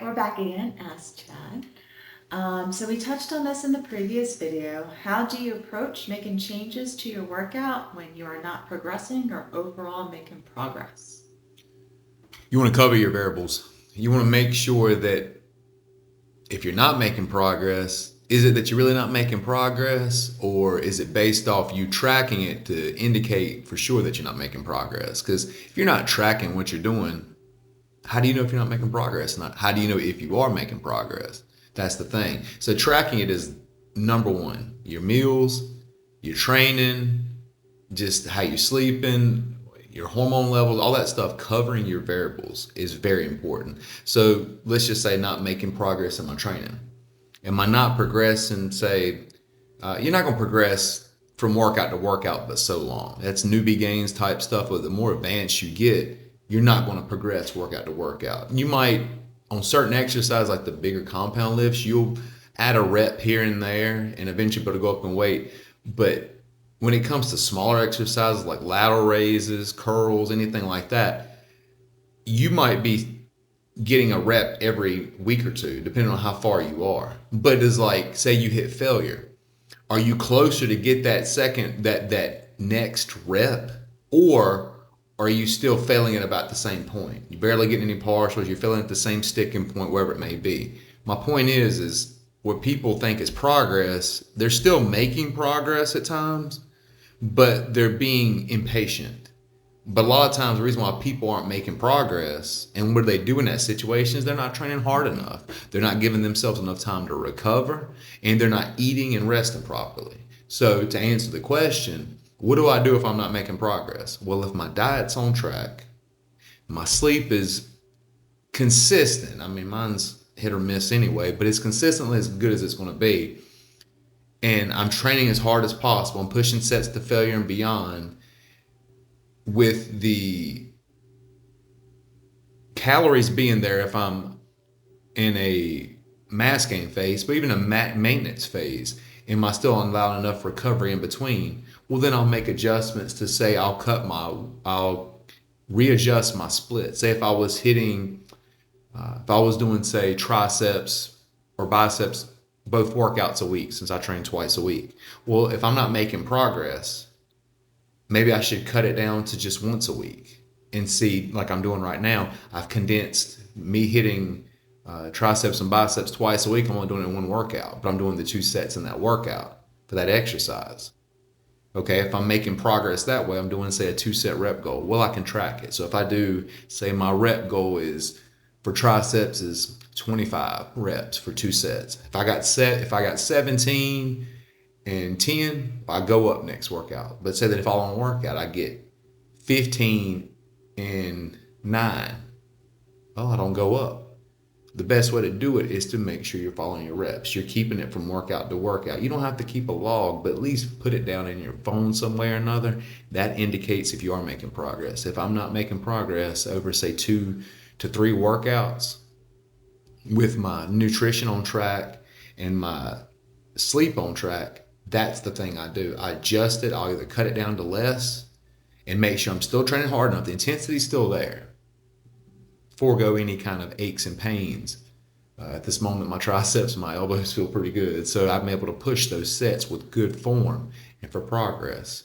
right, we're back again. Ask Chad. So we touched on this in the previous video. How do you approach making changes to your workout when you are not progressing or overall making progress? You want to cover your variables. You want to make sure that if you're not making progress, is it that you're really not making progress, or is it based off you tracking it to indicate for sure that you're not making progress? Because if you're not tracking what you're doing, how do you know if you're not making progress? Not how do you know if you are making progress? That's the thing. So tracking it is number one. Your meals, your training, just how you're sleeping, your hormone levels, all that stuff, covering your variables is very important. So let's just say not making progress in my training. Am I not progressing? Say, you're not going to progress from workout to workout, but so long. That's newbie gains type stuff. But the more advanced you get, you're not going to progress workout to workout. You might, on certain exercises like the bigger compound lifts, you'll add a rep here and there and eventually be able to go up in weight. But when it comes to smaller exercises like lateral raises, curls, anything like that, you might be getting a rep every week or two, depending on how far you are. But it's like, say you hit failure. Are you closer to get that next rep, or are you still failing at about the same point? You barely getting any partials. You're failing at the same sticking point, wherever it may be. My point is what people think is progress. They're still making progress at times, but they're being impatient. But a lot of times, the reason why people aren't making progress and what they do in that situation is they're not training hard enough. They're not giving themselves enough time to recover, and they're not eating and resting properly. So, to answer the question, what do I do if I'm not making progress? Well, if my diet's on track, my sleep is consistent. I mean, mine's hit or miss anyway, but it's consistently as good as it's going to be. And I'm training as hard as possible. I'm pushing sets to failure and beyond with the calories being there if I'm in a mass gain phase, but even a maintenance phase. Am I still allowing enough recovery in between? Well, then I'll make adjustments to say I'll readjust my split. Say if I was hitting, if I was doing, say, triceps or biceps, both workouts a week since I train twice a week. Well, if I'm not making progress, maybe I should cut it down to just once a week and see, like I'm doing right now. I've condensed me hitting triceps and biceps twice a week. I'm only doing it in one workout, but I'm doing the 2 sets in that workout for that exercise. Okay, if I'm making progress that way, I'm doing, say, a 2 set rep goal. Well, I can track it. So if I do, say, my rep goal is for triceps is 25 reps for 2 sets. If I got 17 and 10, I go up next workout. But say that if I want to workout, I get 15 and 9. Well, I don't go up. The best way to do it is to make sure you're following your reps. You're keeping it from workout to workout. You don't have to keep a log, but at least put it down in your phone some way or another. That indicates if you are making progress. If I'm not making progress over, say, 2 to 3 workouts with my nutrition on track and my sleep on track, that's the thing I do. I adjust it. I'll either cut it down to less and make sure I'm still training hard enough. The intensity's still there. Forego any kind of aches and pains. At this moment, my triceps and my elbows feel pretty good. So I'm able to push those sets with good form and for progress.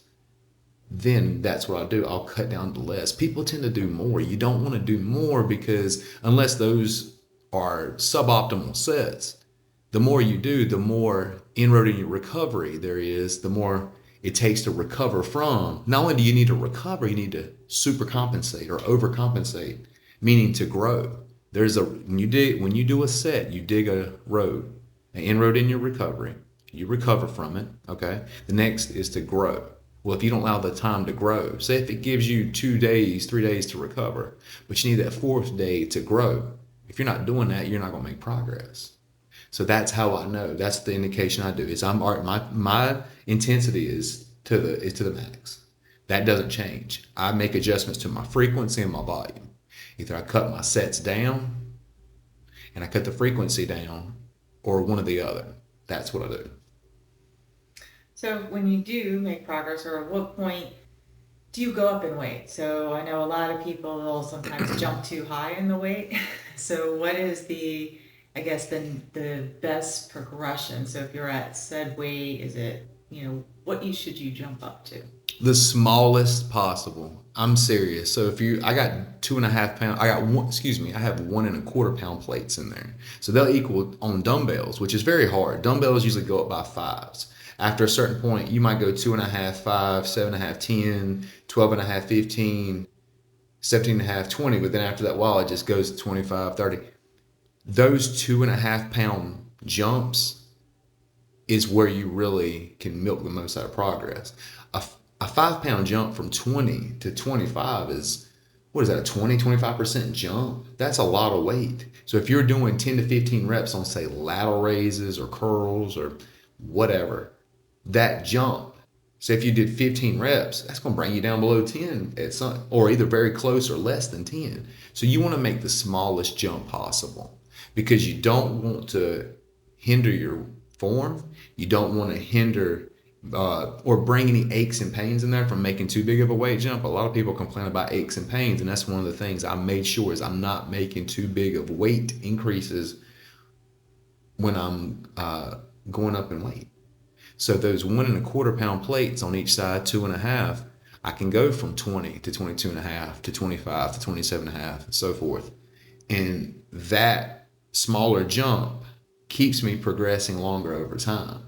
Then that's what I'll do. I'll cut down to less. People tend to do more. You don't want to do more because unless those are suboptimal sets, the more you do, the more inroad in your recovery there is, the more it takes to recover from. Not only do you need to recover, you need to supercompensate or overcompensate, meaning to grow. When you do a set, you dig a road, an inroad in your recovery. You recover from it. Okay. The next is to grow. Well, if you don't allow the time to grow, say if it gives you 2 days, 3 days to recover, but you need that fourth day to grow. If you're not doing that, you're not going to make progress. So that's how I know. That's the indication I do. Is my intensity is to the max. That doesn't change. I make adjustments to my frequency and my volume. Either I cut my sets down and I cut the frequency down, or one or the other. That's what I do. So when you do make progress, or at what point do you go up in weight? So I know a lot of people will sometimes jump too high in the weight. So what is I guess, the best progression? So if you're at said weight, is it, what should you jump up to? The smallest possible. I'm serious. So if I got 2.5 pound, I got one, excuse me, I have 1.25 pound plates in there. So they'll equal on dumbbells, which is very hard. Dumbbells usually go up by fives. After a certain point, you might go 2.5, 5, 7.5, 10, 12.5, 15, 17.5, 20. But then after that while, it just goes to 25, 30. Those 2.5 pound jumps is where you really can milk the most out of progress. A 5 pound jump from 20 to 25 is, what is that, a 25% jump? That's a lot of weight. So if you're doing 10 to 15 reps on, say, lateral raises or curls or whatever, that jump, say if you did 15 reps, that's going to bring you down below 10 at some, or either very close or less than 10. So you want to make the smallest jump possible because you don't want to hinder your form. You don't want to hinder or bring any aches and pains in there from making too big of a weight jump. A lot of people complain about aches and pains, and that's one of the things I made sure is I'm not making too big of weight increases when I'm going up in weight. So those 1.25 pound plates on each side, 2.5, I can go from 20 to 22.5 to 25 to 27.5 and so forth. And that smaller jump keeps me progressing longer over time.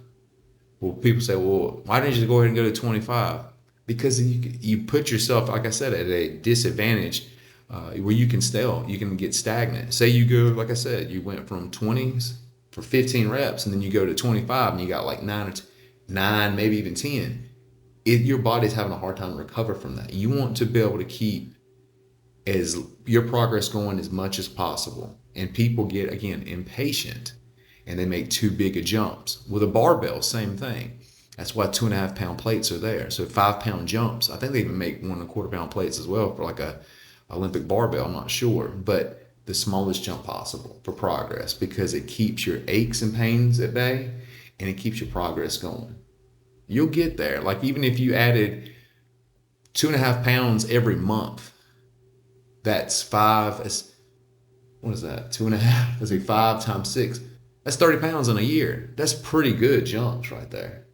Well, people say, well, why didn't you just go ahead and go to 25? Because you put yourself, like I said, at a disadvantage where you can get stagnant. Say you go, like I said, you went from 20s for 15 reps, and then you go to 25, and you got like nine, maybe even 10. Your body's having a hard time to recover from that. You want to be able to keep your progress going as much as possible. And people get, again, impatient and they make too big of jumps. With a barbell, same thing. That's why 2.5 pound plates are there. So 5 pound jumps. I think they even make 1.25 pound plates as well for like a Olympic barbell. I'm not sure, but the smallest jump possible for progress because it keeps your aches and pains at bay and it keeps your progress going. You'll get there. Like even if you added 2.5 pounds every month, that's five. What is that? 2.5. Let's see, 5 times 6. That's 30 pounds in a year. That's pretty good jumps right there.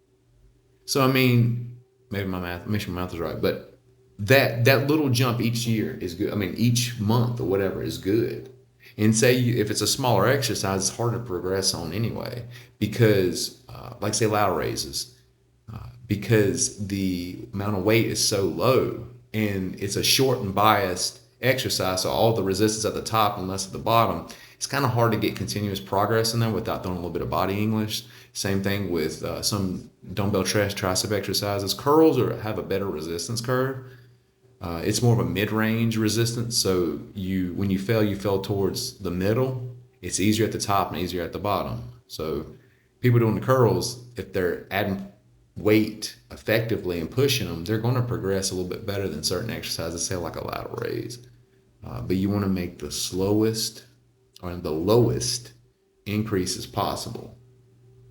So I mean, maybe make sure my math is right, but that little jump each year is good. I mean, each month or whatever is good. And say if it's a smaller exercise, it's hard to progress on anyway because, like say lateral raises, because the amount of weight is so low and it's a short and biased exercise, so all the resistance at the top and less at the bottom, it's kind of hard to get continuous progress in there without throwing a little bit of body English. Same thing with some dumbbell tricep exercises. Curls have a better resistance curve. It's more of a mid-range resistance, so when you fell towards the middle. It's easier at the top and easier at the bottom. So people doing the curls, if they're adding weight effectively and pushing them, they're going to progress a little bit better than certain exercises, say like a lateral raise. But you want to make the slowest or the lowest increases possible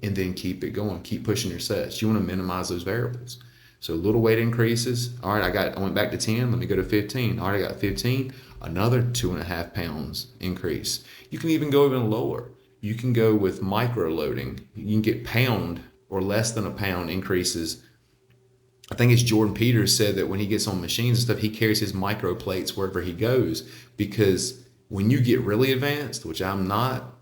and then keep it going, keep pushing your sets. You want to minimize those variables. So little weight increases. All right, I went back to 10, let me go to 15. All right, I got 15, another 2.5 pounds increase. You can even go even lower. You can go with micro loading. You can get pound or less than a pound increases. I think it's Jordan Peters said that when he gets on machines and stuff, he carries his micro plates wherever he goes because when you get really advanced, which I'm not,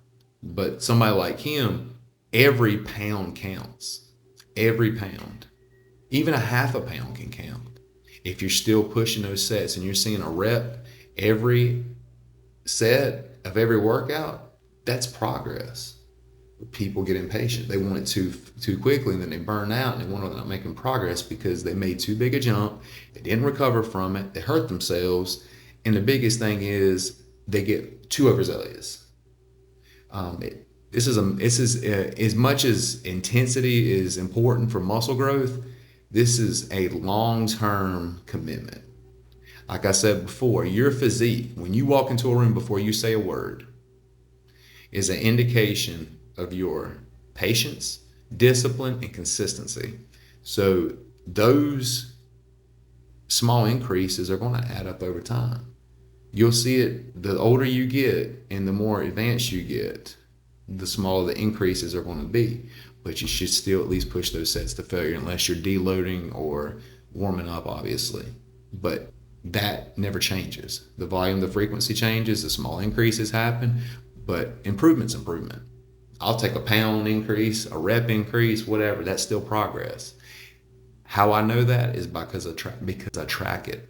but somebody like him, every pound counts. Every pound. Even 0.5 pound can count. If you're still pushing those sets and you're seeing a rep every set of every workout, that's progress. People get impatient. They want it too quickly, and then they burn out, and they want to not making progress because they made too big a jump. They didn't recover from it. They hurt themselves, and the biggest thing is they get too overzealous. This is as much as intensity is important for muscle growth. This is a long-term commitment. Like I said before, your physique, when you walk into a room before you say a word, is an indication of your patience, discipline, and consistency. So those small increases are going to add up over time. You'll see it the older you get and the more advanced you get, the smaller the increases are going to be. But you should still at least push those sets to failure unless you're deloading or warming up, obviously. But that never changes. The volume, the frequency changes, the small increases happen, but improvement's improvement. I'll take a pound increase, a rep increase, whatever. That's still progress. How I know that is because I track it.